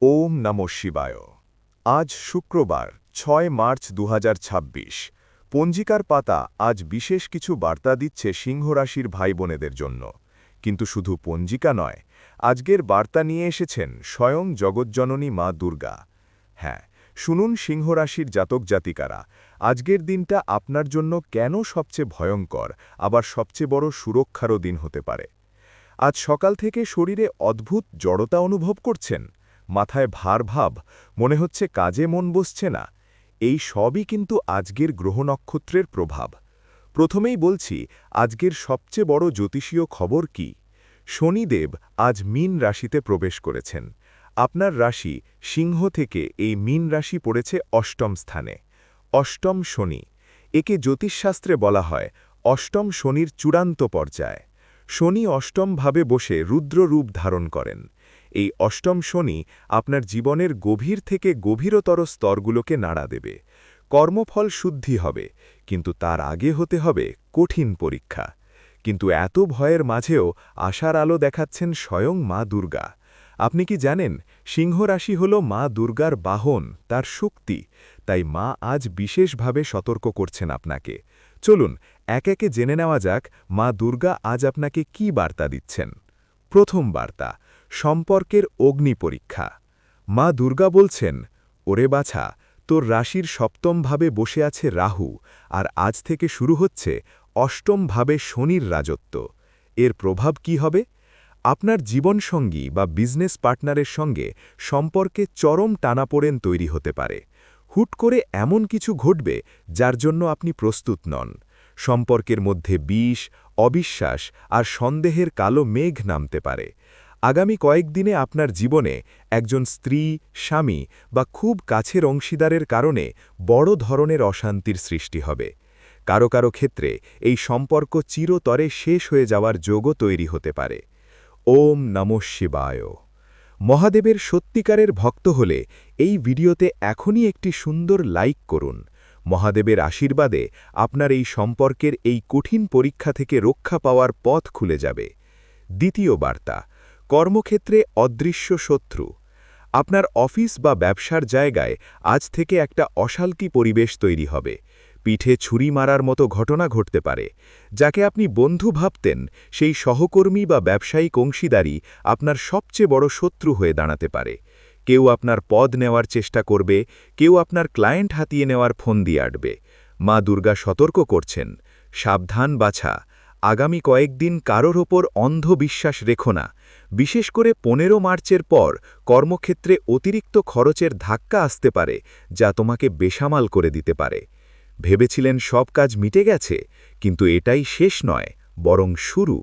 ওম নমঃ শিবায়। আজ শুক্রবার ৬ মার্চ ২০২৬। পঞ্জিকার পাতা আজ বিশেষ কিছু বার্তা দিচ্ছে সিংহ রাশির ভাই বোনেদের জন্য। কিন্তু শুধু পঞ্জিকা নয়, আজকের বার্তা নিয়ে এসেছেন স্বয়ং জগজ্জননী মা দুর্গা। হ্যাঁ, শুনুন সিংহ রাশির জাতক জাতিকারা, আজকের দিনটা আপনার জন্য কেন সবচেয়ে ভয়ঙ্কর, আবার সবচেয়ে বড় সুরক্ষারও দিন হতে পারে। আজ সকাল থেকে শরীরে অদ্ভুত জড়তা অনুভব করছেন, মাথায় ভার ভাব, মনে হচ্ছে কাজে মন বসছে না। এই সবই কিন্তু আজকের গ্রহ নক্ষত্রের প্রভাব। প্রথমেই বলছি, আজকের সবচেয়ে বড় জ্যোতিষীয় খবর কি। শনিদেব আজ মীন রাশিতে প্রবেশ করেছেন। আপনার রাশি সিংহ থেকে এই মীন রাশি পড়েছে অষ্টম স্থানে। অষ্টম শনি, একে জ্যোতিষশাস্ত্রে বলা হয় অষ্টম শনির চূড়ান্ত পর্যায়। শনি অষ্টমভাবে বসে রুদ্র রূপ ধারণ করেন। এই অষ্টম শনি আপনার জীবনের গভীর থেকে গভীরতর স্তরগুলোকে নাড়া দেবে। কর্মফল শুদ্ধি হবে, কিন্তু তার আগে হতে হবে কঠিন পরীক্ষা। কিন্তু এত ভয়ের মাঝেও আশার আলো দেখাচ্ছেন স্বয়ং মা দুর্গা। আপনি কি জানেন, সিংহ রাশি হল মা দুর্গার বাহন, তার শক্তি। তাই মা আজ বিশেষভাবে সতর্ক করছেন আপনাকে। চলুন এক একে জেনে নেওয়া যাক মা দুর্গা আজ আপনাকে কি বার্তা দিচ্ছেন। প্রথম বার্তা, সম্পর্কের অগ্নি পরীক্ষা। মা দুর্গা বলছেন, ওরে বাছা, তোর রাশির সপ্তমভাবে বসে আছে রাহু, আর আজ থেকে শুরু হচ্ছে অষ্টমভাবে শনির রাজত্ব। এর প্রভাব কি হবে? আপনার জীবনসঙ্গী বা বিজনেস পার্টনারের সঙ্গে সম্পর্কে চরম টানাপোড়েন তৈরি হতে পারে। হুট করে এমন কিছু ঘটবে যার জন্য আপনি প্রস্তুত নন। সম্পর্কের মধ্যে বিষ, অবিশ্বাস আর সন্দেহের কালো মেঘ নামতে পারে। আগামী কয়েকদিনে আপনার জীবনে একজন স্ত্রী, স্বামী বা খুব কাছের অংশীদারের কারণে বড় ধরনের অশান্তির সৃষ্টি হবে। কারো কারো ক্ষেত্রে এই সম্পর্ক চিরতরে শেষ হয়ে যাওয়ার যোগও তৈরি হতে পারে। ওম নমঃ শিবায়। মহাদেবের সত্যিকারের ভক্ত হলে এই ভিডিওতে এখনই একটি সুন্দর লাইক করুন। মহাদেবের আশীর্বাদে আপনার এই সম্পর্কের এই কঠিন পরীক্ষা থেকে রক্ষা পাওয়ার পথ খুলে যাবে। দ্বিতীয় বার্তা, কর্মক্ষেত্রে অদৃশ্য শত্রু। আপনার অফিস বা ব্যবসার জায়গায় আজ থেকে একটা অশান্তি পরিবেশ তৈরি হবে। পিঠে ছুরি মারার মতো ঘটনা ঘটতে পারে। যাকে আপনি বন্ধু ভাবতেন, সেই সহকর্মী বা ব্যবসায়িক অংশীদারি আপনার সবচেয়ে বড় শত্রু হয়ে দাঁড়াতে পারে। কেউ আপনার পদ নেওয়ার চেষ্টা করবে, কেউ আপনার ক্লায়েন্ট হাতিয়ে নেওয়ার ফোন দিয়ে আটবে। মা দুর্গা সতর্ক করছেন, সাবধান বাছা, আগামী কয়েকদিন কারোর ওপর অন্ধ বিশ্বাস রেখো না। বিশেষ করে ১৫ মার্চের পর কর্মক্ষেত্রে অতিরিক্ত খরচের ধাক্কা আসতে পারে, যা তোমাকে বেসামাল করে দিতে পারে। ভেবেছিলেন সব কাজ মিটে গেছে, কিন্তু এটাই শেষ নয়, বরং শুরু।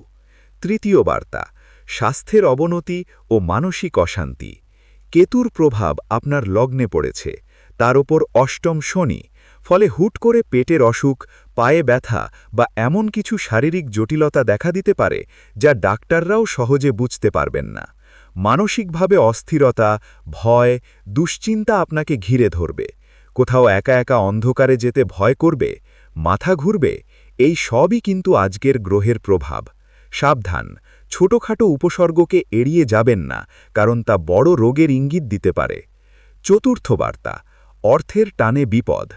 তৃতীয় বার্তা, স্বাস্থ্যের অবনতি ও মানসিক অশান্তি। কেতুর প্রভাব আপনার লগ্নে পড়েছে, তার ওপর অষ্টম শনি। ফলে হুট করে পেটের অসুখ, পায়ে ব্যথা বা এমন কিছু শারীরিক জটিলতা দেখা দিতে পারে যা ডাক্তাররাও সহজে বুঝতে পারবেন না। মানসিকভাবে অস্থিরতা, ভয়, দুশ্চিন্তা আপনাকে ঘিরে ধরবে। কোথাও একা একা অন্ধকারে যেতে ভয় করবে, মাথা ঘুরবে। এই সবই কিন্তু আজকের গ্রহের প্রভাব। সাবধান, ছোটখাটো উপসর্গকে এড়িয়ে যাবেন না, কারণ তা বড় রোগের ইঙ্গিত দিতে পারে। চতুর্থ বার্তা, অর্থের টানে বিপদ।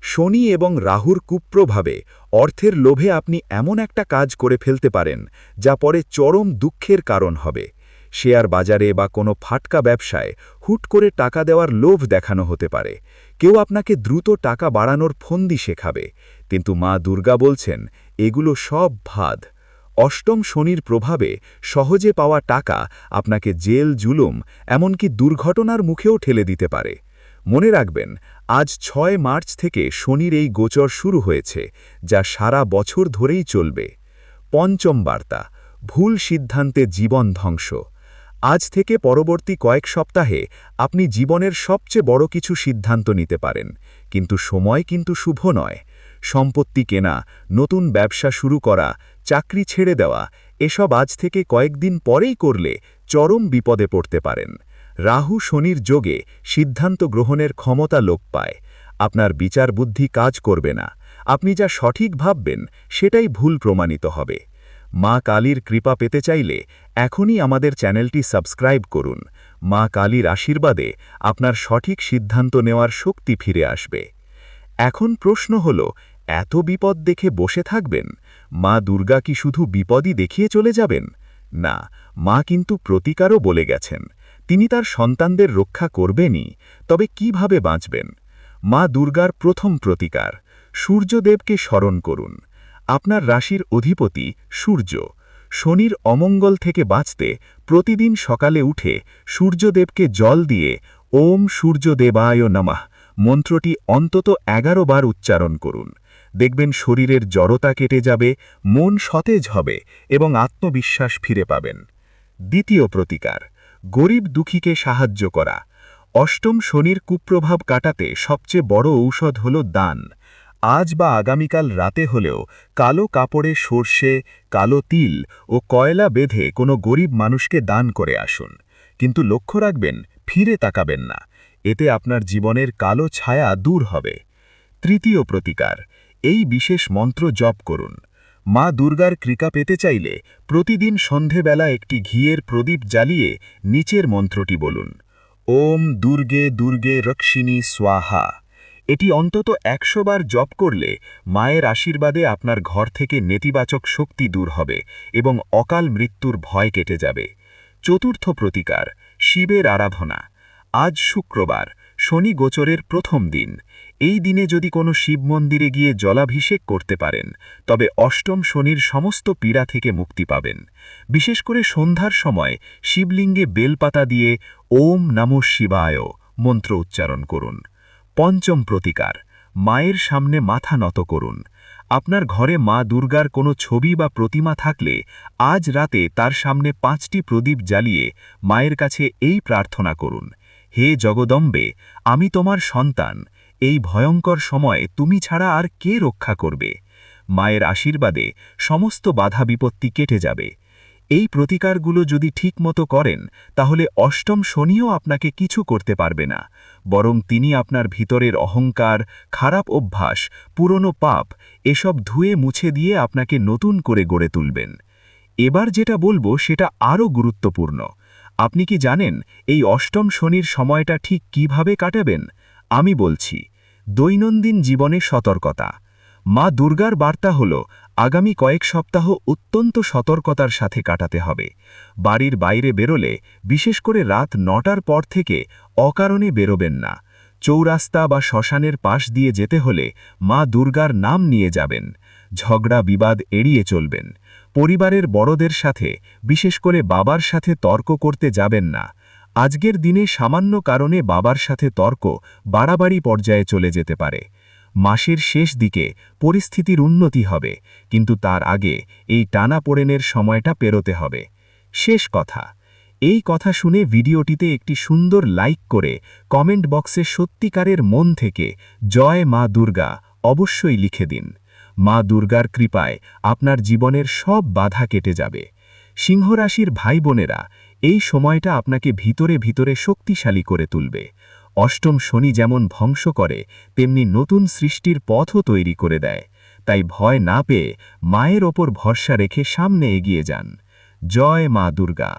শনি এবং রাহুর কুপ্রভাবে অর্থের লোভে আপনি এমন একটা কাজ করে ফেলতে পারেন যা পরে চরম দুঃখের কারণ হবে। শেয়ার বাজারে বা কোনো ফাটকা ব্যবসায় হুট করে টাকা দেওয়ার লোভ দেখানো হতে পারে। কেউ আপনাকে দ্রুত টাকা বাড়ানোর ফন্দি শেখাবে, কিন্তু মা দুর্গা বলছেন এগুলো সব ফাঁদ। অষ্টম শনির প্রভাবে সহজে পাওয়া টাকা আপনাকে জেল, জুলুম, এমনকি দুর্ঘটনার মুখেও ঠেলে দিতে পারে। মনে রাখবেন, আজ ৬ মার্চ থেকে শনির এই গোচর শুরু হয়েছে, যা সারা বছর ধরেই চলবে। পঞ্চম বার্তা, ভুল সিদ্ধান্তে জীবন ধ্বংস। আজ থেকে পরবর্তী কয়েক সপ্তাহে আপনি জীবনের সবচেয়ে বড় কিছু সিদ্ধান্ত নিতে পারেন, কিন্তু সময় কিন্তু শুভ নয়। সম্পত্তি কেনা, নতুন ব্যবসা শুরু করা, চাকরি ছেড়ে দেওয়া, এসব আজ থেকে কয়েকদিন পরেই করলে চরম বিপদে পড়তে পারেন। রাহু শনির যোগে সিদ্ধান্ত গ্রহণের ক্ষমতা লোপ পায়। আপনার বিচার বুদ্ধি কাজ করবে না। আপনি যা সঠিক ভাববেন সেটাই ভুল প্রমাণিত হবে। মা কালীর কৃপা পেতে চাইলে এখনই আমাদের চ্যানেলটি সাবস্ক্রাইব করুন। মা কালীর আশীর্বাদে আপনার সঠিক সিদ্ধান্ত নেওয়ার শক্তি ফিরে আসবে। এখন প্রশ্ন হল, এত বিপদ দেখে বসে থাকবেন? মা দুর্গা কি শুধু বিপদই দেখিয়ে চলে যাবেন? না, মা কিন্তু প্রতিকারও বলে গেছেন। তিনি তার সন্তানদের রক্ষা করবেনই, তবে কিভাবে বাঁচবেন? মা দুর্গার প্রথম প্রতিকার, সূর্যদেবকে স্মরণ করুন। আপনার রাশির অধিপতি সূর্য। শনির অমঙ্গল থেকে বাঁচতে প্রতিদিন সকালে উঠে সূর্যদেবকে জল দিয়ে ওম সূর্যদেবায় নমঃ মন্ত্রটি অন্তত 11 বার উচ্চারণ করুন। দেখবেন শরীরের জড়তা কেটে যাবে, মন সতেজ হবে এবং আত্মবিশ্বাস ফিরে পাবেন। দ্বিতীয় প্রতিকার, গরিব দুঃখীকে সাহায্য করা। অষ্টম শনির কুপ্রভাব কাটাতে সবচেয়ে বড় ঔষধ হল দান। আজ বা আগামীকাল রাতে হলেও কালো কাপড়ে সর্ষে, কালো তিল ও কয়লা বেঁধে কোনো গরিব মানুষকে দান করে আসুন। কিন্তু লক্ষ্য রাখবেন, ফিরে তাকাবেন না। এতে আপনার জীবনের কালো ছায়া দূর হবে। তৃতীয় প্রতিকার, এই বিশেষ মন্ত্র জপ করুন। মা দুর্গার কৃপা পেতে চাইলে প্রতিদিন সন্ধেবেলা একটি ঘিয়ের প্রদীপ জ্বালিয়ে নিচের মন্ত্রটি বলুন, ওম দুর্গে দুর্গে রক্ষিণী স্বাহা। এটি অন্তত 100 বার জপ করলে মায়ের আশীর্বাদে আপনার ঘর থেকে নেতিবাচক শক্তি দূর হবে এবং অকাল মৃত্যুর ভয় কেটে যাবে। চতুর্থ প্রতিকার, শিবের আরাধনা। আজ শুক্রবার, শনি গোচরের প্রথম দিন। এই দিনে যদি কোনো শিব মন্দিরে গিয়ে জলাভিষেক করতে পারেন, তবে অষ্টম শনির সমস্ত পীড়া থেকে মুক্তি পাবেন। বিশেষ করে সন্ধ্যার সময় শিবলিঙ্গে বেলপাতা দিয়ে ওম নমঃ শিবায় মন্ত্র উচ্চারণ করুন। পঞ্চম প্রতিকার, মায়ের সামনে মাথা নত করুন। আপনার ঘরে মা দুর্গার কোনো ছবি বা প্রতিমা থাকলে আজ রাতে তার সামনে 5টি প্রদীপ জ্বালিয়ে মায়ের কাছে এই প্রার্থনা করুন, হে জগদম্বে, আমি তোমার সন্তান। এই ভয়ঙ্কর সময়ে তুমি ছাড়া আর কে রক্ষা করবে? মায়ের আশীর্বাদে সমস্ত বাধা বিপত্তি কেটে যাবে। এই প্রতিকারগুলো যদি ঠিকমতো করেন, তাহলে অষ্টম শনিও আপনাকে কিছু করতে পারবে না, বরং তিনি আপনার ভিতরের অহংকার, খারাপ অভ্যাস, পুরনো পাপ এসব ধুয়ে মুছে দিয়ে আপনাকে নতুন করে গড়ে তুলবেন। এবার যেটা বলবো সেটা আরও গুরুত্বপূর্ণ। আপনি কি জানেন এই অষ্টম শনির সময়টা ঠিক কিভাবে কাটাবেন? আমি বলছি, দৈনন্দিন জীবনে সতর্কতা। মা দুর্গার বার্তা হল, আগামী কয়েক সপ্তাহ অত্যন্ত সতর্কতার সাথে কাটাতে হবে। বাড়ির বাইরে বেরোলে, বিশেষ করে রাত 9টার পর থেকে অকারণে বেরোবেন না। চৌরাস্তা বা শ্মশানের পাশ দিয়ে যেতে হলে মা দুর্গার নাম নিয়ে যাবেন। ঝগড়া বিবাদ এড়িয়ে চলবেন। পরিবারের বড়দের সাথে, বিশেষ করে বাবার সাথে তর্ক করতে যাবেন না। আজকের দিনে সামান্য কারণে বাবার সাথে তর্ক বাড়াবাড়ি পর্যায়ে চলে যেতে পারে। মাসের শেষ দিকে পরিস্থিতির উন্নতি হবে, কিন্তু তার আগে এই টানাপোড়েনের সময়টা পেরোতে হবে। শেষ কথা, এই কথা শুনে ভিডিওটিতে একটি সুন্দর লাইক করে কমেন্ট বক্সে সত্যিকারের মন থেকে জয় মা দুর্গা অবশ্যই লিখে দিন। মা দুর্গার কৃপায় আপনার জীবনের সব বাধা কেটে যাবে। সিংহ রাশির ভাই বোনেরা, এই সময়টা আপনাকে ভিতরে ভিতরে শক্তিশালী করে তুলবে। অষ্টম শনি যেমন ধ্বংস করে, তেমনি নতুন সৃষ্টির পথও তৈরি করে দেয়। তাই ভয় না পেয়ে মায়ের ওপর ভরসা রেখে সামনে এগিয়ে যান। জয় মা দুর্গা।